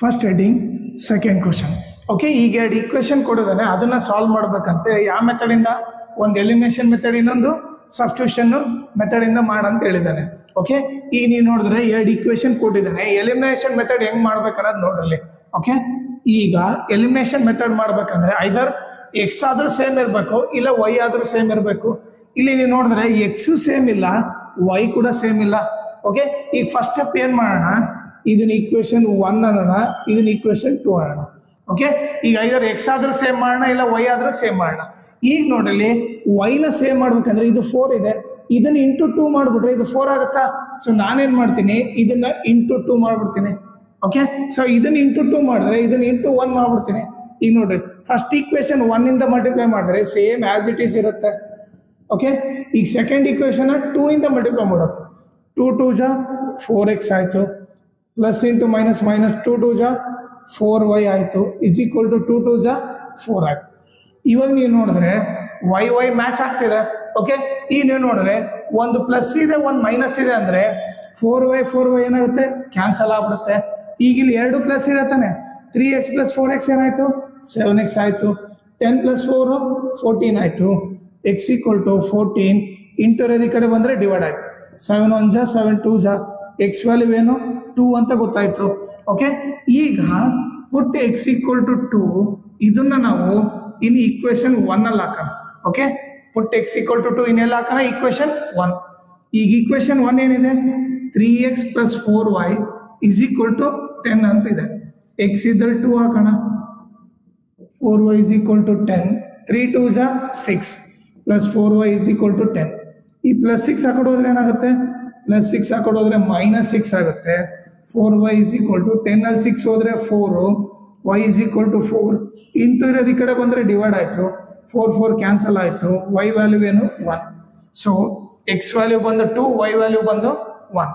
First heading second question. Okay, ಈಗ ಎರಡು equation ಕೊಡೋದಾನೆ, ಅದನ್ನ ಸಾಲ್ವ್ ಮಾಡ್ಬೇಕಂತೆ. ಯಾವ ಮೆಥಡಿಂದ? ಒಂದು ಎಲಿಮಿನೇಷನ್ ಮೆಥಡ್, ಇನ್ನೊಂದು ಸಬ್ಸ್ಟಿಟ್ಯೂಷನ್ ಮೆಥಡಿಂದ ಮಾಡಂತ ಹೇಳಿದ್ದಾನೆ. ಓಕೆ, ಈಗ ನೀವು ನೋಡಿದ್ರೆ ಎರಡು ಈಕ್ವೇಶನ್ ಕೊಟ್ಟಿದ್ದಾನೆ. ಎಲಿಮಿನೇಷನ್ ಮೆಥಡ್ ಹೆಂಗ್ ಮಾಡ್ಬೇಕನ್ನೋದು ನೋಡ್ರಲ್ಲಿ. ಓಕೆ, ಈಗ ಎಲಿಮಿನೇಷನ್ ಮೆಥಡ್ ಮಾಡ್ಬೇಕಂದ್ರೆ ಐದರ್ ಎಕ್ಸ್ ಆದ್ರೂ ಸೇಮ್ ಇರಬೇಕು, ಇಲ್ಲ ವೈ ಆದ್ರೂ ಸೇಮ್ ಇರಬೇಕು. ಇಲ್ಲಿ ನೀವು ನೋಡಿದ್ರೆ ಎಕ್ಸ್ ಸೇಮ್ ಇಲ್ಲ, ವೈ ಕೂಡ ಸೇಮ್ ಇಲ್ಲ. ಓಕೆ, ಈಗ ಫಸ್ಟ್ ಸ್ಟೆಪ್ ಏನ್ ಮಾಡೋಣ, ಇದನ್ನ ಈಕ್ವೇಶನ್ 1 ಅನ್ನೋಣ, ಇದನ್ನ ಈಕ್ವೇಶನ್ 2 ಅನ್ನೋಣ. ಓಕೆ, ಈಗ ಐದರ್ ಎಕ್ಸ್ ಆದ್ರೂ ಸೇಮ್ ಮಾಡೋಣ, ಇಲ್ಲ ವೈ ಆದ್ರೂ ಸೇಮ್ ಮಾಡೋಣ. ಈಗ ನೋಡ್ರಲ್ಲಿ ವೈನ ಸೇಮ್ ಮಾಡ್ಬೇಕಂದ್ರೆ ಇದು 4 ಇದೆ, ಇದನ್ನ ಇಂಟು 2 ಮಾಡ್ಬಿಟ್ರೆ ಇದು 4 ಆಗುತ್ತಾ? ಸೊ ನಾನೇನ್ ಮಾಡ್ತೀನಿ, ಇದನ್ನ ಇಂಟು 2 ಮಾಡ್ಬಿಡ್ತೀನಿ. ಓಕೆ, ಸೊ ಇದನ್ನ ಇಂಟು 2 ಮಾಡಿದ್ರೆ ಇದನ್ನ ಇಂಟು 1 ಮಾಡ್ಬಿಡ್ತೀನಿ. ಈಗ ನೋಡ್ರಿ, ಫಸ್ಟ್ ಈಕ್ವೇಶನ್ 1 ಇಂದ ಮಲ್ಟಿಪ್ಲೈ ಮಾಡಿದ್ರೆ ಸೇಮ್ ಆಸ್ ಇಟ್ ಈಸ್ ಇರುತ್ತೆ. ಓಕೆ, ಈಗ ಸೆಕೆಂಡ್ ಈಕ್ವೇಶನ್ 2 ಇಂದ ಮಲ್ಟಿಪ್ಲೈ ಮಾಡೋದು. 2 2 ಜಾ 4x ಆಯ್ತು, ಪ್ಲಸ್ ಇಂಟು ಮೈನಸ್ ಮೈನಸ್ 2 2 ಜಾ 4y ಆಯ್ತು, ಇಸ್ ಈಕ್ವಲ್ ಟು 2 2 ಜಾ 4 ಆಯ್ತು. ಇವಾಗ ನೀವು ನೋಡಿದ್ರೆ ವೈ ವೈ ಮ್ಯಾಚ್ ಆಗ್ತಿದೆ. ಓಕೆ, ಈಗ ನೀವು ನೋಡಿದ್ರೆ ಒಂದು ಪ್ಲಸ್ ಇದೆ, ಒಂದು ಮೈನಸ್ ಇದೆ ಅಂದ್ರೆ 4y ಏನಾಗುತ್ತೆ, ಕ್ಯಾನ್ಸಲ್ ಆಗ್ಬಿಡುತ್ತೆ. ಈಗ ಇಲ್ಲಿ 2 ಪ್ಲಸ್ ಇದೆ ತಾನೆ, 3x ಪ್ಲಸ್ 4x ಏನಾಯ್ತು, 7x ಆಯ್ತು. 10 ಪ್ಲಸ್ 4 14 ಆಯ್ತು. x ಈಕ್ವಲ್ ಟು 14 ಇಂಟು ಈ ಕಡೆ ಬಂದ್ರೆ ಡಿವೈಡ್ ಆಯ್ತು. 7 1 ಜಾ 7 2 ಜಾ ಎಕ್ಸ್ ವ್ಯಾಲ್ಯೂ ಏನು 2 ಅಂತ ಗೊತ್ತಾಯ್ತು. ಓಕೆ, ಈಗ ಪುಟ್ x ಈಕ್ವಲ್ ಟು 2 ಇದನ್ನ ನಾವು ಇನ್ ಈಕ್ವೇಶನ್ 1 ಅಲ್ಲಿ ಹಾಕೋಣ. Okay, put x equal to 2 ಇನ್ನೆಲ್ಲ ಹಾಕೋಣ, ಈಕ್ವೇಶನ್ 1. ಈಗ ಈಕ್ವೇಶನ್ 1 ಏನಿದೆ, 3x plus 4y is equal to 10 ಅಂತ ಇದೆ. x ಇದ್ದಲ್ಲಿ 2 ಹಾಕೋಣ, 4y ಇಸ್ ಈಕ್ವಲ್ ಟು 10, 3 2 ಜಾ 6 plus 4y is equal to 10. ಈ ಪ್ಲಸ್ 6 ಹಾಕೊಡೋದ್ರೆ ಏನಾಗುತ್ತೆ, ಪ್ಲಸ್ 6 ಹಾಕೊಡೋದ್ರೆ ಮೈನಸ್ 6 ಆಗುತ್ತೆ. 4y ಇಸ್ ಈಕ್ವಲ್ ಟು 10 ಅಲ್ಲಿ 6 ಹೋದ್ರೆ 4, y is equal to 4 into ಇರೋದು ಈ ಕಡೆ ಬಂದರೆ ಡಿವೈಡ್ ಆಯಿತು. 4 4 ಕ್ಯಾನ್ಸಲ್ ಆಯಿತು. y ವ್ಯಾಲ್ಯೂ ಏನು 1. ಸೊ x ವ್ಯಾಲ್ಯೂ ಬಂದು 2, y ವ್ಯಾಲ್ಯೂ ಬಂದು 1.